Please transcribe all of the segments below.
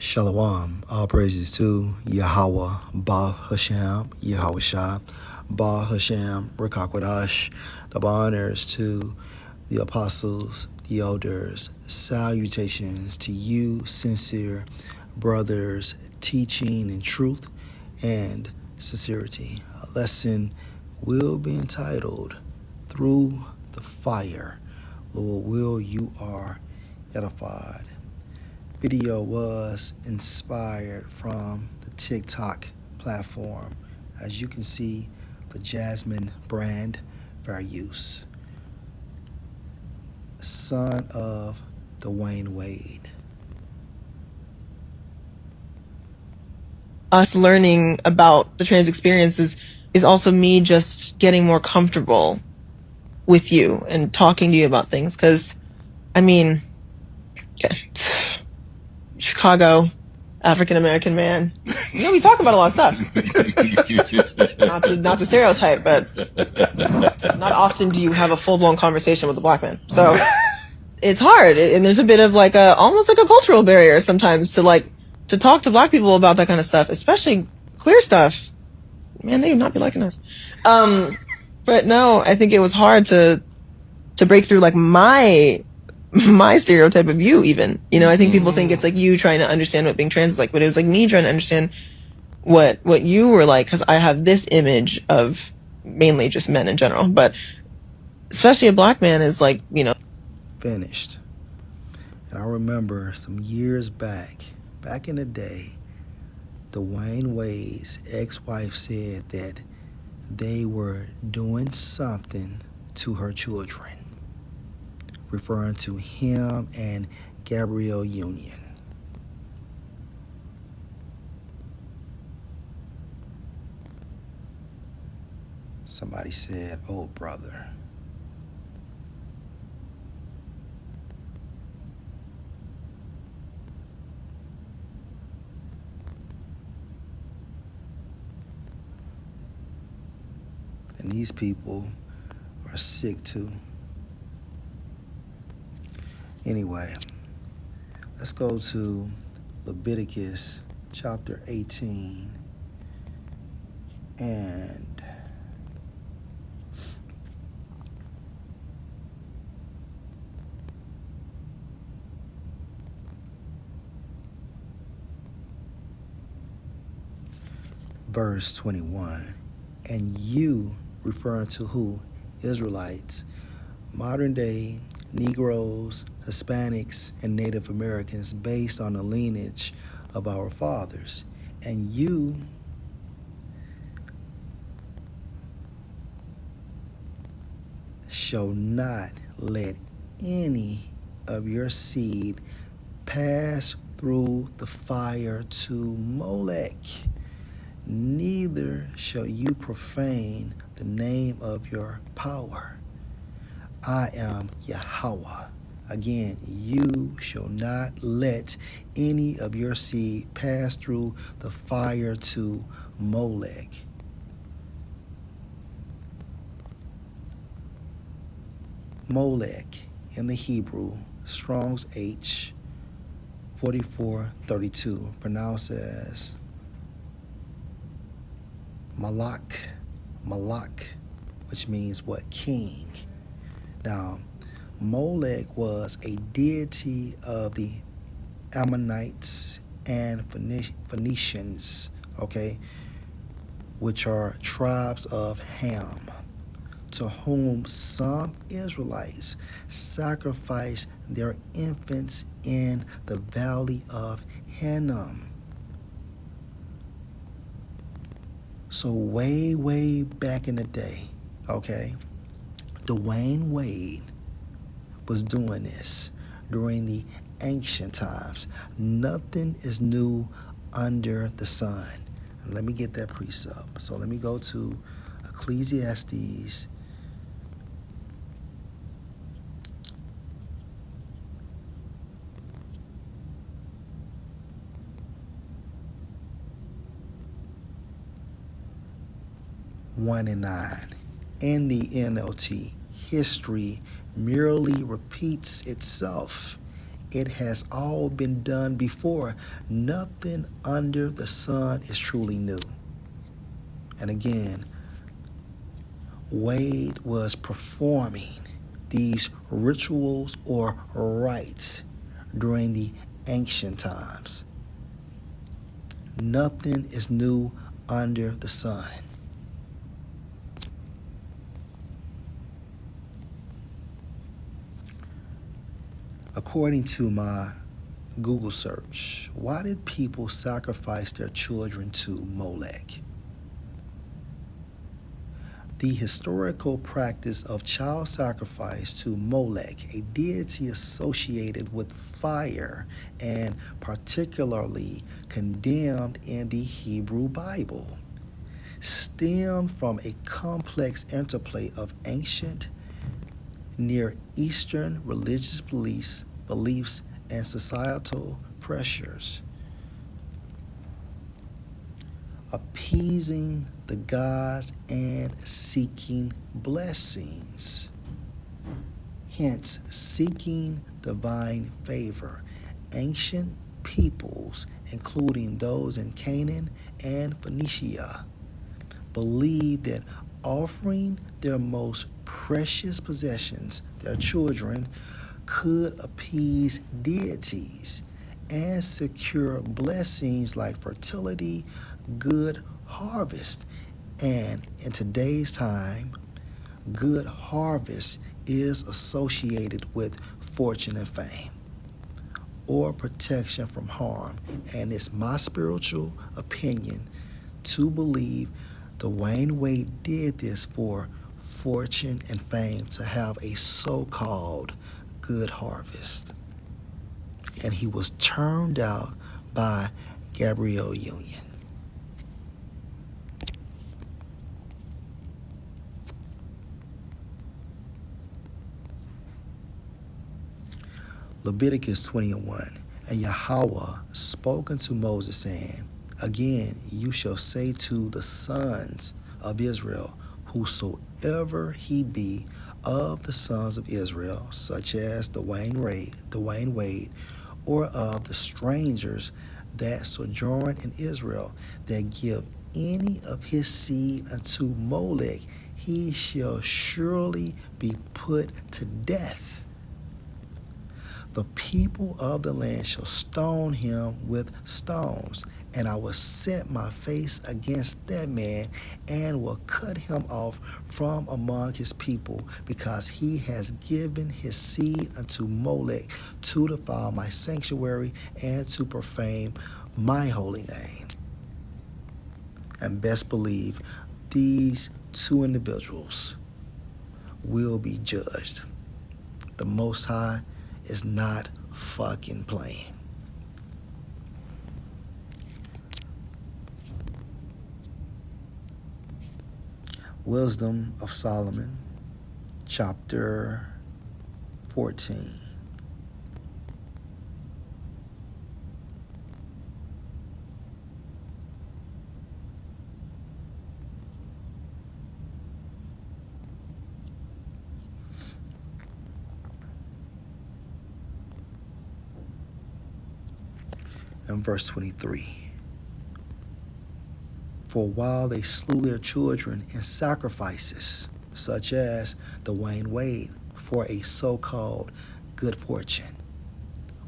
Shalom. All praises to Yahweh, Ba Hashem, Yahweh Shah, Ba Hashem, Rakakwadash. The honors to the apostles, the elders. Salutations to you, sincere brothers, teaching in truth and sincerity. A lesson will be entitled Through the Fire. Lord, will you are edified. Video was inspired from the TikTok platform. As you can see, the Jasmine brand fair use. Son of Dwayne Wade. Us learning about the trans experiences is also me just getting more comfortable with you and talking to you about things. Because, I mean, Chicago, African-American man. We talk about a lot of stuff. not to stereotype, but not often do you have a full-blown conversation with a black man. So it's hard. And there's a bit of almost like a cultural barrier sometimes to talk to black people about that kind of stuff, especially queer stuff. Man, they would not be liking us. But no, I think it was hard to break through my stereotype of you even. I think people think it's you trying to understand what being trans is like, but it was me trying to understand what you were like, because I have this image of mainly just men in general, but especially a black man is Finished. And I remember some years back in the day, Dwayne Wade's ex-wife said that they were doing something to her children, referring to him and Gabrielle Union. Somebody said, "Oh, brother." And these people are sick too. Anyway, let's go to Leviticus chapter 18 and verse 21. And you, referring to who? Israelites, modern day Negroes, Hispanics, and Native Americans based on the lineage of our fathers. And you shall not let any of your seed pass through the fire to Molech. Neither shall you profane the name of your power. I am Yahweh. Again, you shall not let any of your seed pass through the fire to Molech. Molech in the Hebrew, Strong's H 4432, pronounced as Malak, which means what? King. Now, Molech was a deity of the Ammonites and Phoenicians, okay, which are tribes of Ham, to whom some Israelites sacrificed their infants in the valley of Hinnom. So way back in the day, okay, Dwayne Wade was doing this during the ancient times. Nothing is new under the sun. Let me get that precept. So let me go to Ecclesiastes (1 and 9). In the NLT, history merely repeats itself. It has all been done before. Nothing under the sun is truly new. And again, Wade was performing these rituals or rites during the ancient times. Nothing is new under the sun. According to my Google search, why did people sacrifice their children to Molech? The historical practice of child sacrifice to Molech, a deity associated with fire and particularly condemned in the Hebrew Bible, stemmed from a complex interplay of ancient Near Eastern religious beliefs and societal pressures. Appeasing the gods and seeking blessings. Hence, seeking divine favor. Ancient peoples, including those in Canaan and Phoenicia, believed that offering their most precious possessions, their children, could appease deities and secure blessings like fertility, good harvest. And in today's time, good harvest is associated with fortune and fame or protection from harm. And it's my spiritual opinion to believe Dwayne Wade did this for fortune and fame, to have a so-called good harvest. And he was turned out by Gabrielle Union. Leviticus 20:1. And Yahweh spoke unto Moses, saying, Again you shall say to the sons of Israel, whosoever he be of the sons of Israel, such as Dwayne Wade, or of the strangers that sojourn in Israel, that give any of his seed unto Molech, he shall surely be put to death. The people of the land shall stone him with stones, and I will set my face against that man, and will cut him off from among his people, because he has given his seed unto Molech to defile my sanctuary and to profane my holy name. And best believe these two individuals will be judged. The Most High is not fucking playing. Wisdom of Solomon, chapter 14. And verse 23. For while they slew their children in sacrifices, such as Dwayne Wade, for a so-called good fortune,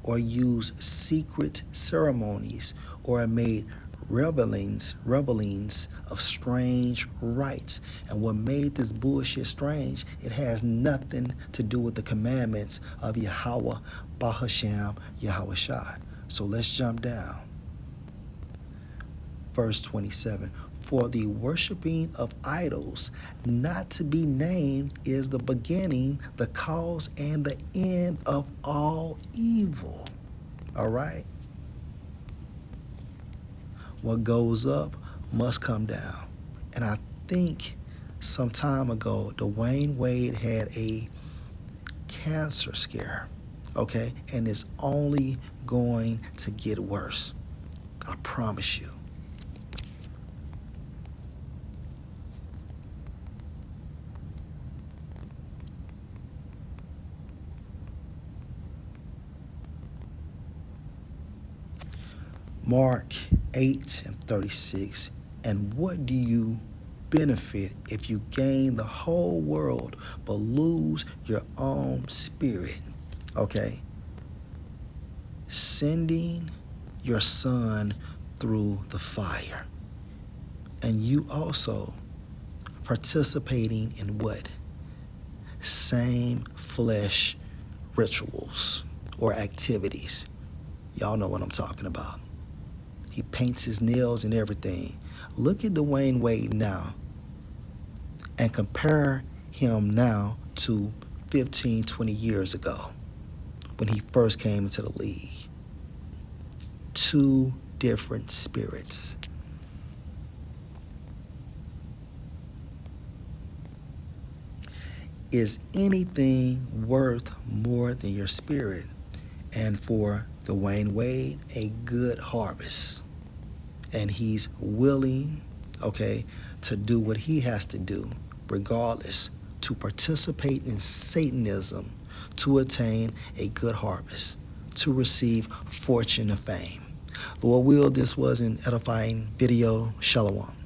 or used secret ceremonies, or made revelings of strange rites. And what made this bullshit strange, it has nothing to do with the commandments of Yahweh, Bahasham, Yahweh Shai. So let's jump down. Verse 27. For the worshiping of idols not to be named is the beginning, the cause, and the end of all evil. All right? What goes up must come down. And I think some time ago, Dwayne Wade had a cancer scare. Okay? And it's only going to get worse. I promise you. Mark 8:36. And what do you benefit if you gain the whole world but lose your own spirit? Okay. Sending your son through the fire. And you also participating in what? Same flesh rituals or activities. Y'all know what I'm talking about. He paints his nails and everything. Look at Dwayne Wade now and compare him now to 15, 20 years ago when he first came into the league. Two different spirits. Is anything worth more than your spirit? And for Dwayne Wade, a good harvest. And he's willing, okay, to do what he has to do, regardless, to participate in Satanism to attain a good harvest, to receive fortune and fame. Lord will, this was an edifying video. Shalom.